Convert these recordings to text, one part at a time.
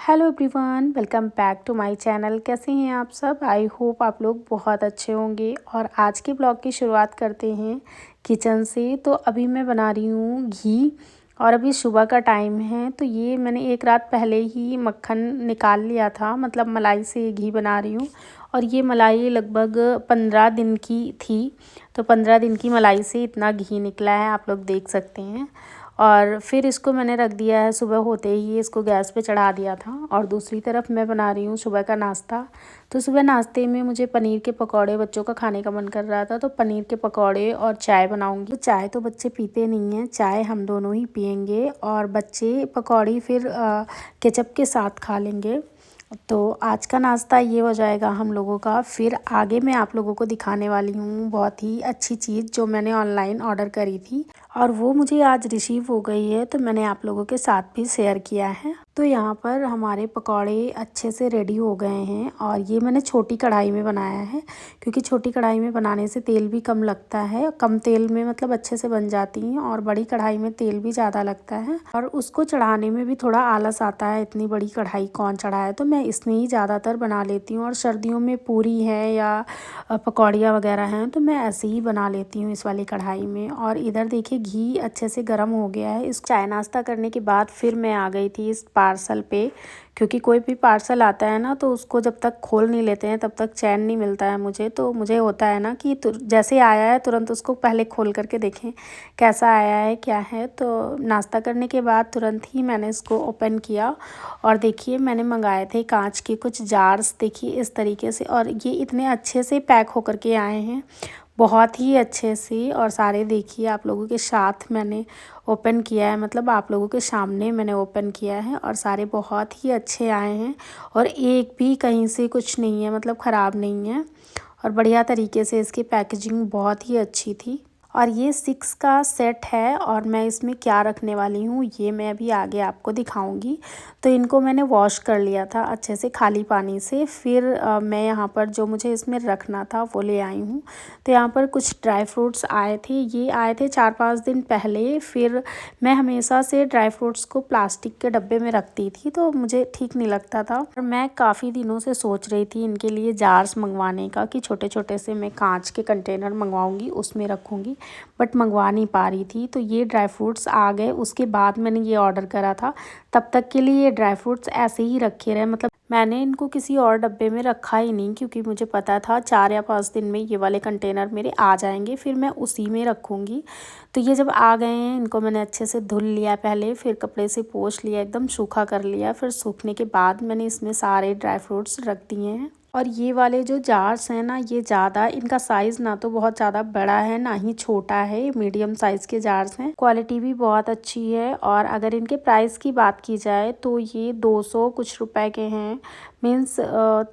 Hello everyone, welcome back to my channel. कैसे हैं आप सब? आई होप आप लोग बहुत अच्छे होंगे। और आज के ब्लॉग की शुरुआत करते हैं किचन से। तो अभी मैं बना रही हूँ घी और अभी सुबह का टाइम है। तो ये मैंने एक रात पहले ही मक्खन निकाल लिया था, मतलब मलाई से घी बना रही हूँ। और ये मलाई लगभग 15 दिन की थी। तो 15 दिन की मलाई से इतना घी निकला है, आप लोग देख सकते हैं। और फिर इसको मैंने रख दिया है, सुबह होते ही इसको गैस पे चढ़ा दिया था। और दूसरी तरफ मैं बना रही हूँ सुबह का नाश्ता। तो सुबह नाश्ते में मुझे पनीर के पकौड़े बच्चों का खाने का मन कर रहा था, तो पनीर के पकौड़े और चाय बनाऊंगी। तो चाय तो बच्चे पीते नहीं हैं, चाय हम दोनों ही पियेंगे। और बच्चे पकौड़ी फिर केचप के साथ खा लेंगे। तो आज का नाश्ता ये हो जाएगा हम लोगों का। फिर आगे मैं आप लोगों को दिखाने वाली हूँ बहुत ही अच्छी चीज़ जो मैंने ऑनलाइन ऑर्डर करी थी और वो मुझे आज रिसीव हो गई है। तो मैंने आप लोगों के साथ भी शेयर किया है। तो यहाँ पर हमारे पकौड़े अच्छे से रेडी हो गए हैं। और ये मैंने छोटी कढ़ाई में बनाया है, क्योंकि छोटी कढ़ाई में बनाने से तेल भी कम लगता है। कम तेल में मतलब अच्छे से बन जाती हैं। और बड़ी कढ़ाई में तेल भी ज़्यादा लगता है और उसको चढ़ाने में भी थोड़ा आलस आता है। इतनी बड़ी कढ़ाई कौन चढ़ाए, तो मैं इसमें ही ज़्यादातर बना लेती हूँ। और सर्दियों में पूरी है या पकौड़ियाँ वगैरह हैं तो मैं ऐसे ही बना लेती हूँ इस वाली कढ़ाई में। और इधर देखिए घी अच्छे से गर्म हो गया है। इस चाय नाश्ता करने के बाद फिर मैं आ गई थी इस पार्सल पे, क्योंकि कोई भी पार्सल आता है ना तो उसको जब तक खोल नहीं लेते हैं तब तक चैन नहीं मिलता है मुझे। तो मुझे होता है ना कि जैसे आया है तुरंत उसको पहले खोल करके देखें कैसा आया है क्या है। तो नाश्ता करने के बाद तुरंत ही मैंने इसको ओपन किया और देखिए मैंने मंगाए थे कांच के कुछ जार्स, देखिए इस तरीके से। और ये इतने अच्छे से पैक होकर के आए हैं, बहुत ही अच्छे से। और सारे देखिए आप लोगों के साथ मैंने ओपन किया है, मतलब आप लोगों के सामने मैंने ओपन किया है। और सारे बहुत ही अच्छे आए हैं और एक भी कहीं से कुछ नहीं है, मतलब ख़राब नहीं है। और बढ़िया तरीके से इसकी पैकेजिंग बहुत ही अच्छी थी। और ये 6 का सेट है और मैं इसमें क्या रखने वाली हूँ ये मैं अभी आगे आपको दिखाऊंगी। तो इनको मैंने वॉश कर लिया था अच्छे से खाली पानी से। फिर मैं यहाँ पर जो मुझे इसमें रखना था वो ले आई हूँ। तो यहाँ पर कुछ ड्राई फ्रूट्स आए थे, ये आए थे 4-5 दिन पहले। फिर मैं हमेशा से ड्राई फ्रूट्स को प्लास्टिक के डब्बे में रखती थी तो मुझे ठीक नहीं लगता था। और मैं काफ़ी दिनों से सोच रही थी इनके लिए जार्स मंगवाने का, कि छोटे छोटे से मैं कांच के कंटेनर मंगवाऊंगी उसमें रखूँगी, बट मंगवा नहीं पा रही थी। तो ये ड्राई फ्रूट्स आ गए, उसके बाद मैंने ये ऑर्डर करा था। तब तक के लिए ये ड्राई फ्रूट्स ऐसे ही रखे रहे, मतलब मैंने इनको किसी और डब्बे में रखा ही नहीं, क्योंकि मुझे पता था 4 या 5 दिन में ये वाले कंटेनर मेरे आ जाएंगे, फिर मैं उसी में रखूँगी। तो ये जब आ गए हैं इनको मैंने अच्छे से धुल लिया पहले, फिर कपड़े से पोंछ लिया, एकदम सूखा कर लिया। फिर सूखने के बाद मैंने इसमें सारे ड्राई फ्रूट्स रख दिए हैं। और ये वाले जो जार्स हैं ना, ये ज़्यादा इनका साइज़ ना तो बहुत ज़्यादा बड़ा है ना ही छोटा है, मीडियम साइज़ के जार्स हैं। क्वालिटी भी बहुत अच्छी है। और अगर इनके प्राइस की बात की जाए तो ये 200 कुछ रुपए के हैं, मीन्स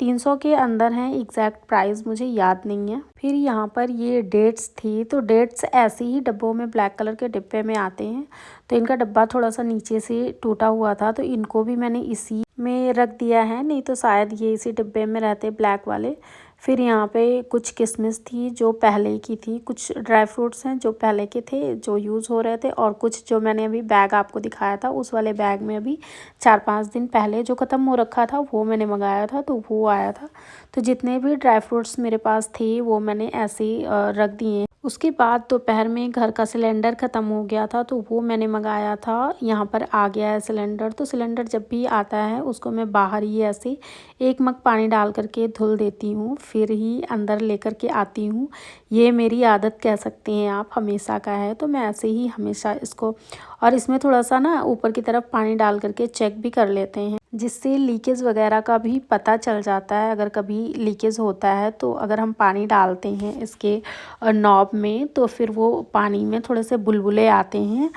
300 के अंदर हैं। एग्जैक्ट प्राइस मुझे याद नहीं है। फिर यहाँ पर ये डेट्स थी, तो डेट्स ऐसे ही डब्बों में ब्लैक कलर के डिब्बे में आते हैं। तो इनका डब्बा थोड़ा सा नीचे से टूटा हुआ था, तो इनको भी मैंने इसी में रख दिया है, नहीं तो शायद ये इसी डिब्बे में रहते ब्लैक वाले। फिर यहाँ पे कुछ किशमिश थी जो पहले की थी, कुछ ड्राई फ्रूट्स हैं जो पहले के थे जो यूज़ हो रहे थे, और कुछ जो मैंने अभी बैग आपको दिखाया था उस वाले बैग में अभी 4-5 दिन पहले जो ख़त्म हो रखा था वो मैंने मंगाया था, तो वो आया था। तो जितने भी ड्राई फ्रूट्स मेरे पास थे वो मैंने ऐसे ही रख दिए। उसके बाद दोपहर में घर का सिलेंडर ख़त्म हो गया था, तो वो मैंने मंगाया था। यहाँ पर आ गया है सिलेंडर। तो सिलेंडर जब भी आता है उसको मैं बाहर ही ऐसे 1 मग पानी डाल करके धुल देती हूँ, फिर ही अंदर लेकर के आती हूँ। ये मेरी आदत कह सकते हैं आप, हमेशा का है। तो मैं ऐसे ही हमेशा इसको, और इसमें थोड़ा सा ना ऊपर की तरफ पानी डाल करके चेक भी कर लेते हैं, जिससे लीकेज वगैरह का भी पता चल जाता है। अगर कभी लीकेज होता है तो अगर हम पानी डालते हैं इसके नॉब में तो फिर वो पानी में थोड़े से बुलबुले आते हैं,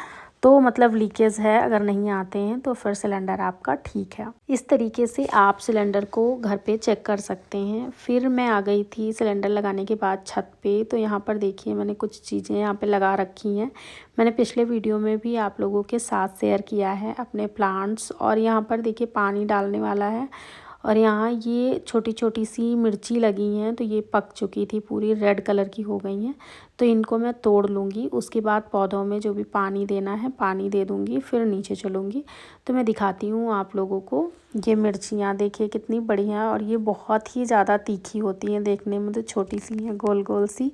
तो मतलब लीकेज है। अगर नहीं आते हैं तो फिर सिलेंडर आपका ठीक है। इस तरीके से आप सिलेंडर को घर पे चेक कर सकते हैं। फिर मैं आ गई थी सिलेंडर लगाने के बाद छत पे। तो यहाँ पर देखिए मैंने कुछ चीज़ें यहाँ पे लगा रखी हैं। मैंने पिछले वीडियो में भी आप लोगों के साथ शेयर किया है अपने प्लांट्स। और यहाँ पर देखिए पानी डालने वाला है। और यहाँ ये छोटी छोटी सी मिर्ची लगी हैं, तो ये पक चुकी थी, पूरी रेड कलर की हो गई हैं। तो इनको मैं तोड़ लूँगी। उसके बाद पौधों में जो भी पानी देना है पानी दे दूँगी, फिर नीचे चलूँगी। तो मैं दिखाती हूँ आप लोगों को। ये मिर्चियाँ देखिए कितनी बढ़िया, और ये बहुत ही ज़्यादा तीखी होती हैं। देखने में तो छोटी सी हैं, गोल गोल सी,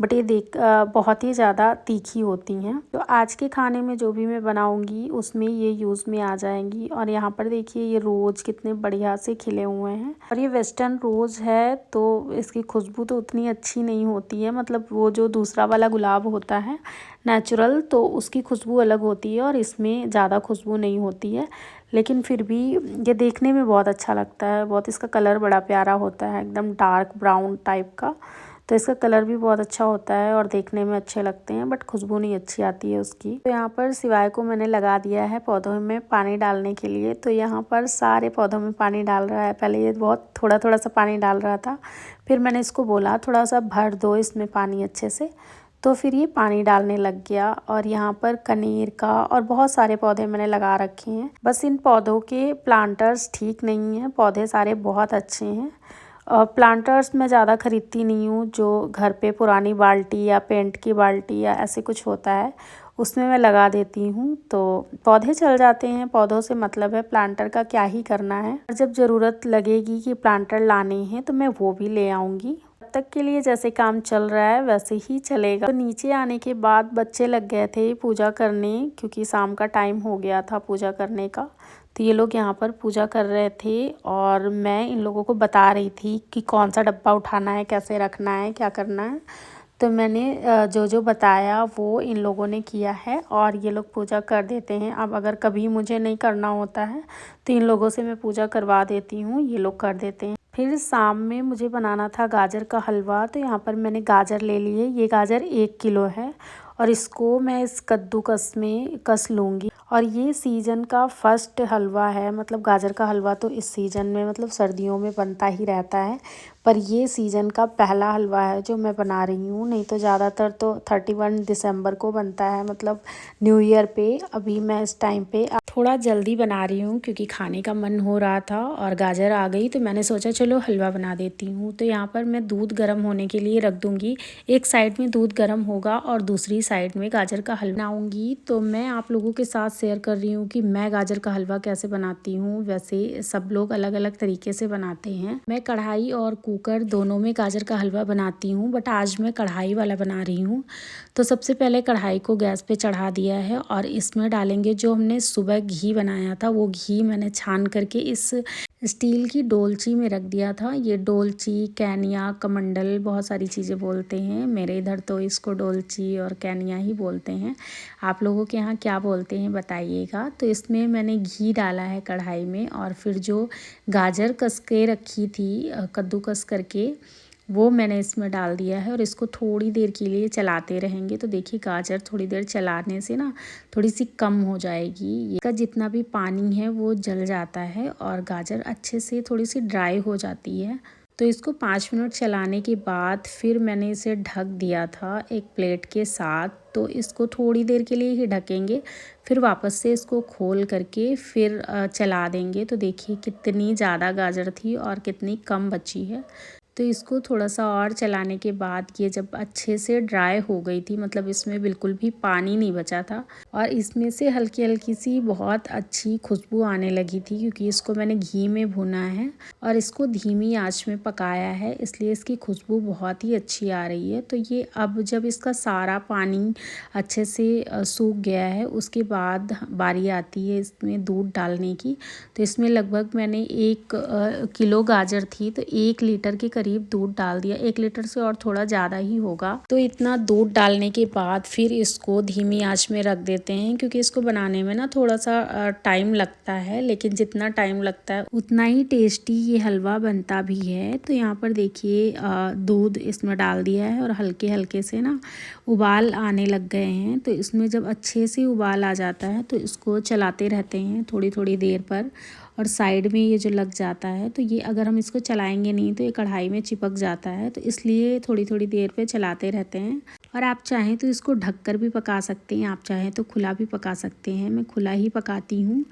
बट ये बहुत ही ज़्यादा तीखी होती हैं। तो आज के खाने में जो भी मैं बनाऊंगी उसमें ये यूज़ में आ जाएंगी। और यहाँ पर देखिए ये रोज़ कितने बढ़िया से खिले हुए हैं, और ये वेस्टर्न रोज़ है तो इसकी खुशबू तो उतनी अच्छी नहीं होती है। मतलब वो जो दूसरा वाला गुलाब होता है नेचुरल, तो उसकी खुशबू अलग होती है और इसमें ज़्यादा खुशबू नहीं होती है। लेकिन फिर भी ये देखने में बहुत अच्छा लगता है। बहुत इसका कलर बड़ा प्यारा होता है, एकदम डार्क ब्राउन टाइप का। तो इसका कलर भी बहुत अच्छा होता है और देखने में अच्छे लगते हैं, बट खुशबू नहीं अच्छी आती है उसकी। तो यहाँ पर सिवाय को मैंने लगा दिया है पौधों में पानी डालने के लिए। तो यहाँ पर सारे पौधों में पानी डाल रहा है। पहले ये बहुत थोड़ा थोड़ा सा पानी डाल रहा था, फिर मैंने इसको बोला थोड़ा सा भर दो इसमें पानी अच्छे से, तो फिर ये पानी डालने लग गया। और यहाँ पर कनेर का और बहुत सारे पौधे मैंने लगा रखे हैं। बस इन पौधों के प्लांटर्स ठीक नहीं हैं, पौधे सारे बहुत अच्छे हैं। प्लांटर्स मैं ज़्यादा ख़रीदती नहीं हूँ। जो घर पे पुरानी बाल्टी या पेंट की बाल्टी या ऐसे कुछ होता है उसमें मैं लगा देती हूँ, तो पौधे चल जाते हैं। पौधों से मतलब है, प्लांटर का क्या ही करना है। और जब ज़रूरत लगेगी कि प्लांटर लाने हैं तो मैं वो भी ले आऊँगी। तब तक के लिए जैसे काम चल रहा है वैसे ही चलेगा। तो नीचे आने के बाद बच्चे लग गए थे पूजा करने, क्योंकि शाम का टाइम हो गया था पूजा करने का। तो ये लोग यहाँ पर पूजा कर रहे थे और मैं इन लोगों को बता रही थी कि कौन सा डब्बा उठाना है, कैसे रखना है, क्या करना है। तो मैंने जो जो बताया वो इन लोगों ने किया है और ये लोग पूजा कर देते हैं। अब अगर कभी मुझे नहीं करना होता है तो इन लोगों से मैं पूजा करवा देती हूँ, ये लोग कर देते हैं। फिर शाम में मुझे बनाना था गाजर का हलवा। तो यहाँ पर मैंने गाजर ले लिए। ये गाजर 1 किलो है और इसको मैं इस कद्दूकस में कस लूँगी। और ये सीज़न का फर्स्ट हलवा है। मतलब गाजर का हलवा तो इस सीज़न में मतलब सर्दियों में बनता ही रहता है, पर ये सीज़न का पहला हलवा है जो मैं बना रही हूँ। नहीं तो ज़्यादातर तो 31 दिसंबर को बनता है, मतलब न्यू ईयर पे। अभी मैं इस टाइम पे थोड़ा जल्दी बना रही हूँ क्योंकि खाने का मन हो रहा था और गाजर आ गई तो मैंने सोचा चलो हलवा बना देती हूँ। तो यहाँ पर मैं दूध गर्म होने के लिए रख दूँगी। एक साइड में दूध गर्म होगा और दूसरी साइड में गाजर का हलवा बनाऊँगी। तो मैं आप लोगों के साथ शेयर कर रही हूँ कि मैं गाजर का हलवा कैसे बनाती हूँ। वैसे सब लोग अलग अलग तरीके से बनाते हैं। मैं कढ़ाई और कुकर दोनों में गाजर का हलवा बनाती हूँ, बट आज मैं कढ़ाई वाला बना रही हूँ। तो सबसे पहले कढ़ाई को गैस पे चढ़ा दिया है और इसमें डालेंगे जो हमने सुबह घी बनाया था। वो घी मैंने छान करके इस स्टील की डोलची में रख दिया था। ये डोलची, कैनिया, कमंडल बहुत सारी चीज़ें बोलते हैं। मेरे इधर तो इसको डोलची और कैनिया ही बोलते हैं। आप लोगों के यहाँ क्या बोलते हैं बताइएगा। तो इसमें मैंने घी डाला है कढ़ाई में और फिर जो गाजर कस के रखी थी कद्दूकस करके, वो मैंने इसमें डाल दिया है और इसको थोड़ी देर के लिए चलाते रहेंगे। तो देखिए गाजर थोड़ी देर चलाने से ना थोड़ी सी कम हो जाएगी। इसका जितना भी पानी है वो जल जाता है और गाजर अच्छे से थोड़ी सी ड्राई हो जाती है। तो इसको 5 मिनट चलाने के बाद फिर मैंने इसे ढक दिया था एक प्लेट के साथ। तो इसको थोड़ी देर के लिए ही ढकेंगे, फिर वापस से इसको खोल करके फिर चला देंगे। तो देखिए कितनी ज़्यादा गाजर थी और कितनी कम बची है। तो इसको थोड़ा सा और चलाने के बाद ये जब अच्छे से ड्राई हो गई थी, मतलब इसमें बिल्कुल भी पानी नहीं बचा था और इसमें से हल्की हल्की सी बहुत अच्छी खुशबू आने लगी थी, क्योंकि इसको मैंने घी में भुना है और इसको धीमी आंच में पकाया है, इसलिए इसकी खुशबू बहुत ही अच्छी आ रही है। तो ये अब जब इसका सारा पानी अच्छे से सूख गया है उसके बाद बारी आती है इसमें दूध डालने की। तो इसमें लगभग मैंने 1 किलो गाजर थी तो 1 लीटर के करीब दूध डाल दिया। 1 लीटर से और थोड़ा ज़्यादा ही होगा। तो इतना दूध डालने के बाद फिर इसको धीमी आंच में रख देते हैं, क्योंकि इसको बनाने में ना थोड़ा सा टाइम लगता है, लेकिन जितना टाइम लगता है उतना ही टेस्टी ये हलवा बनता भी है। तो यहाँ पर देखिए दूध इसमें डाल दिया है और हल्के हल्के से ना उबाल आने लग गए हैं। तो इसमें जब अच्छे से उबाल आ जाता है तो इसको चलाते रहते हैं थोड़ी थोड़ी देर पर, और साइड में ये जो लग जाता है तो ये अगर हम इसको चलाएंगे नहीं तो ये कढ़ाई में चिपक जाता है। तो इसलिए थोड़ी थोड़ी देर पे चलाते रहते हैं। और आप चाहें तो इसको ढककर भी पका सकते हैं, आप चाहें तो खुला भी पका सकते हैं। मैं खुला ही पकाती हूँ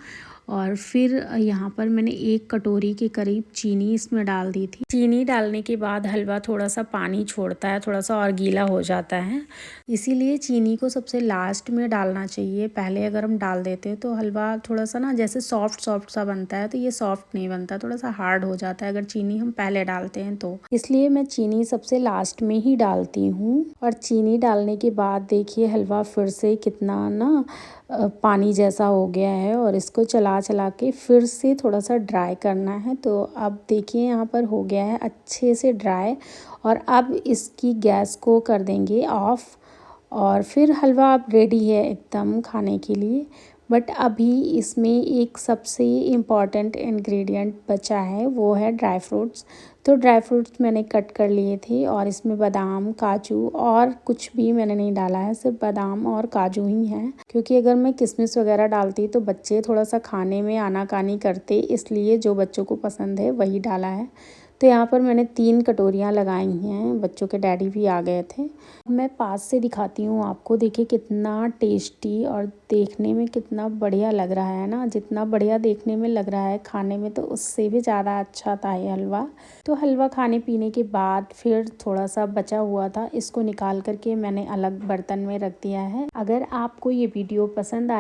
और फिर यहाँ पर मैंने 1 कटोरी के करीब चीनी इसमें डाल दी थी। चीनी डालने के बाद हलवा थोड़ा सा पानी छोड़ता है, थोड़ा सा और गीला हो जाता है, इसीलिए चीनी को सबसे लास्ट में डालना चाहिए। पहले अगर हम डाल देते तो हलवा थोड़ा सा ना जैसे सॉफ्ट सा बनता है, तो ये सॉफ्ट नहीं बनता, थोड़ा सा हार्ड हो जाता है अगर चीनी हम पहले डालते हैं तो। इसलिए मैं चीनी सबसे लास्ट में ही डालती हूँ। और चीनी डालने के बाद देखिए हलवा फिर से कितना ना पानी जैसा हो गया है, और इसको चला चला के फिर से थोड़ा सा ड्राई करना है। तो अब देखिए यहाँ पर हो गया है अच्छे से ड्राई, और अब इसकी गैस को कर देंगे ऑफ, और फिर हलवा अब रेडी है एकदम खाने के लिए। बट अभी इसमें एक सबसे इम्पॉर्टेंट इंग्रेडिएंट बचा है, वो है ड्राई फ्रूट्स। तो ड्राई फ्रूट्स मैंने कट कर लिए थे, और इसमें बादाम, काजू और कुछ भी मैंने नहीं डाला है, सिर्फ बादाम और काजू ही हैं। क्योंकि अगर मैं किशमिश वगैरह डालती तो बच्चे थोड़ा सा खाने में आनाकानी करते, इसलिए जो बच्चों को पसंद है वही डाला है। तो यहाँ पर मैंने 3 कटोरियाँ लगाई हैं, बच्चों के डैडी भी आ गए थे। मैं पास से दिखाती हूँ आपको, देखिए कितना टेस्टी और देखने में कितना बढ़िया लग रहा है ना। जितना बढ़िया देखने में लग रहा है, खाने में तो उससे भी ज़्यादा अच्छा था ये हलवा। तो हलवा खाने पीने के बाद फिर थोड़ा सा बचा हुआ था, इसको निकाल करके मैंने अलग बर्तन में रख दिया है। अगर आपको ये वीडियो पसंद आए